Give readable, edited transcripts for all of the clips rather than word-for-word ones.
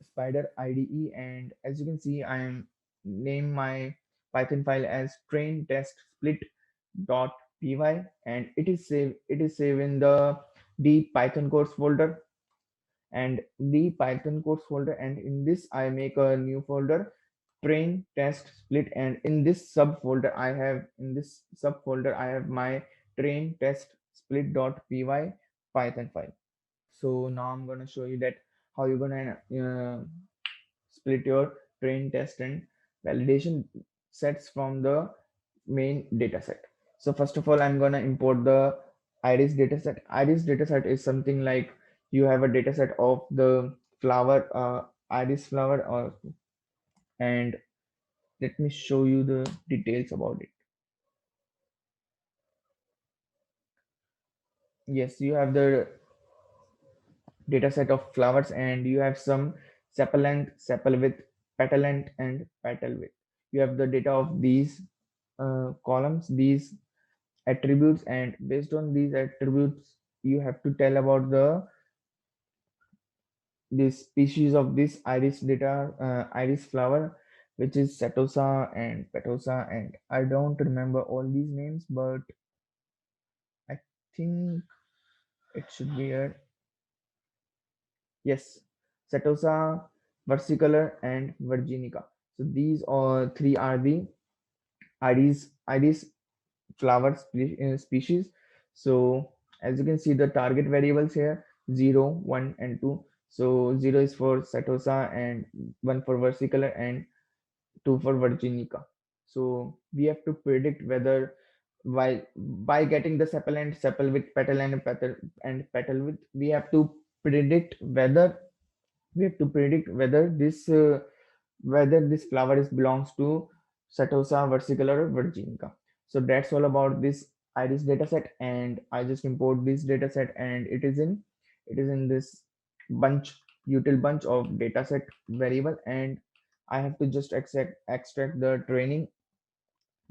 Spider IDE, and as you can see, I am name my Python file as train test split dot py, and it is saved in the Python course folder, and in this I make a new folder train test split, and in this subfolder I have my train test split.py Python file. So now I'm gonna show you that how you're gonna split your train test and validation sets from the main dataset. So first of all, I'm gonna import the iris dataset. Iris dataset is something like you have a dataset of the flower, iris flower, and let me show you the details about it. Yes, you have the data set of flowers, and you have some sepal length, sepal width, petal length, and petal width. You have the data of these columns, these attributes, and based on these attributes you have to tell about the species of this iris iris flower, which is setosa and petosa, and I don't remember all these names, but I think it should be a yes, Setosa, versicolor, and virginica. So these all three are the iris flower species. So as you can see, the target variables here 0, 1, and 2. So 0 is for Setosa, and 1 for versicolor, and 2 for virginica. So we have to predict whether by getting the sepal and sepal with petal and petal with, we have to predict whether this flower is belongs to Setosa, versicolor, or virginica. So that's all about this iris dataset, and I just import this dataset, and it is in this bunch util bunch of dataset variable, and I have to just extract the training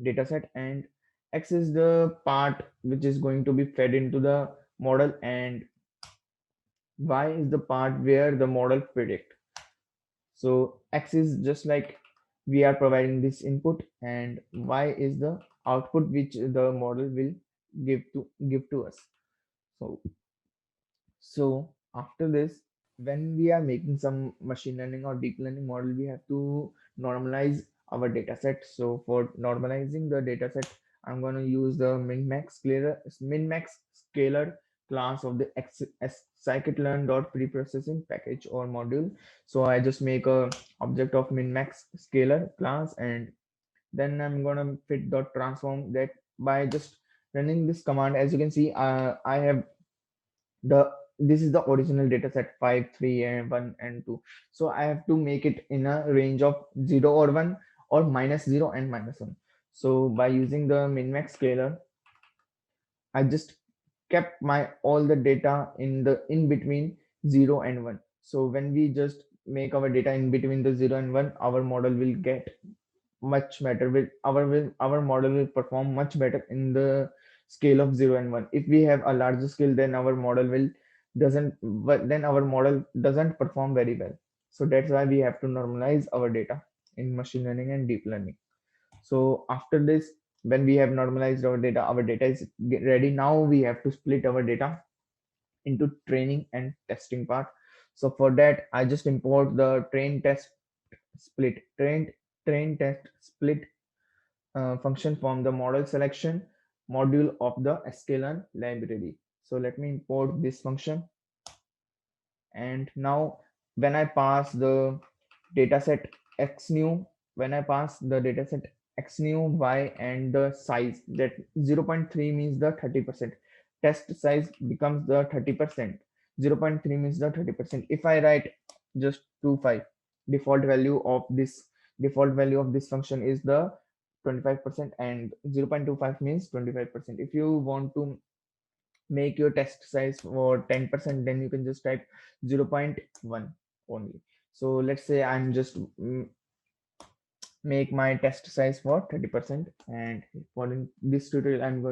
dataset, and X is the part which is going to be fed into the model, and Y is the part where the model predict. So X is just like we are providing this input, and Y is the output which the model will give to us. So after this, when we are making some machine learning or deep learning model, we have to normalize our data set. So for normalizing the data set, I'm going to use the min-max scalar class of the scikit-learn.preprocessing package or module. So I just make a object of min-max scalar class, and then I'm gonna fit dot transform that by just running this command. As you can see, I have the this is the original data set 5, 3, and 1 and 2. So I have to make it in a range of 0 or 1, or -0 and -1. So by using the min-max scalar, I just kept my all the data in between 0 and 1. So when we just make our data in between the 0 and 1, our model will get much better. Our model will perform much better in the scale of 0 and 1. If we have a larger scale, then our model doesn't perform very well. So that's why we have to normalize our data in machine learning and deep learning. So after this, when we have normalized our data is ready. Now we have to split our data into training and testing part. So for that, I just import the train test split function from the model selection module of the sklearn library. So let me import this function, and now when I pass the dataset xnew, when I pass the dataset xnew y and the size, that 0.3 means the 30%. Test size becomes the 30%. 0.3 means the 30%. If I write just 25, default value of this default value of this function is the 25%, and 0.25 means 25%. If you want to make your test size for 10%, then you can just type 0.1 only. So let's say I'm just make my test size for 30%, and for in this tutorial I'm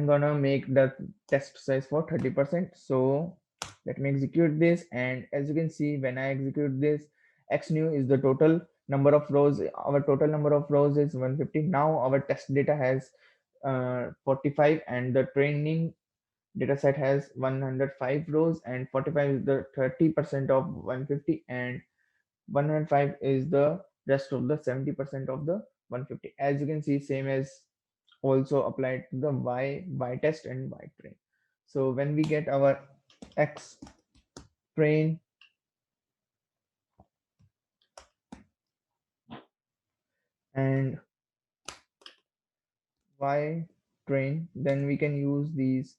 gonna make the test size for 30%. So Let me execute this, and as you can see, when I execute this, x new is the total number of rows. Our total number of rows is 150. Now our test data has 45, and the training data set has 105 rows, and 45 is the 30% of 150, and 105 is the rest of the 70% of the 150. As you can see, same as also applied to the y test and y train. So when we get our x train and y train, then we can use these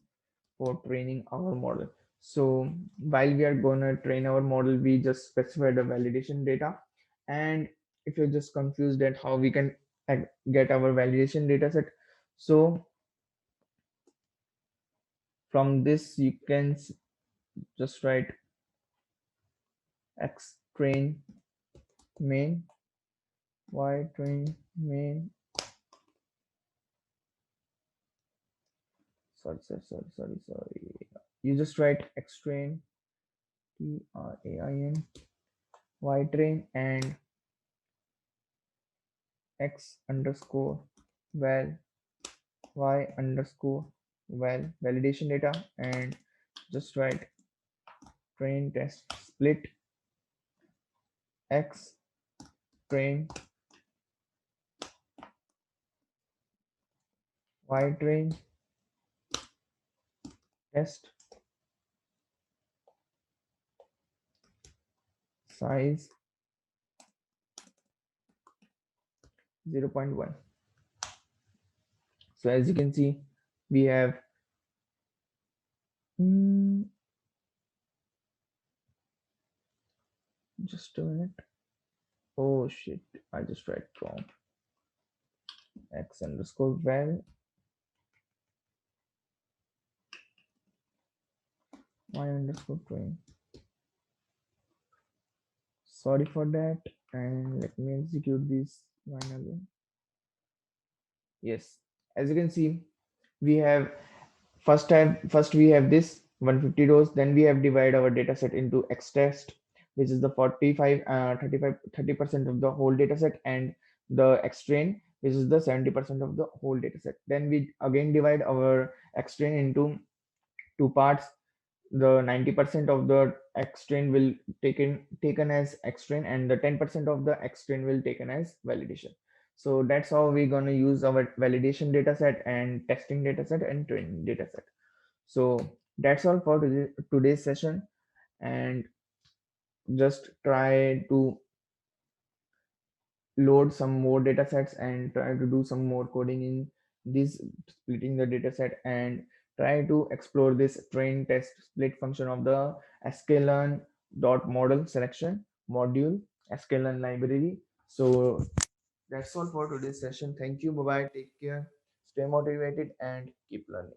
for training our model. So while we are gonna train our model, we just specify the validation data. And if you're just confused at how we can get our validation data set, so from this you can just write x train main, y train main, sorry, you just write x train train y train and x underscore val y underscore val validation data, and just write train test split x train y train test size 0.1. So as you can see, we have mm, just a minute. Oh shit, I just write wrong. X underscore val y underscore train. Sorry for that, and let me execute this line again. Yes, as you can see, we have first we have this 150 rows, then we have divided our data set into x test, which is the 45 30% of the whole data set, and the x train, which is the 70% of the whole data set. Then we again divide our x train into two parts. The 90% of the x train will taken as x train, and the 10% of the x train will taken as validation. So that's how we're going to use our validation data set and testing data set and training data set. So that's all for today's session, and just try to load some more data sets and try to do some more coding in this splitting the data set, and try to explore this train test split function of the sklearn dot model selection module sklearn library. So that's all for today's session. Thank you. Bye bye. Take care. Stay motivated and keep learning.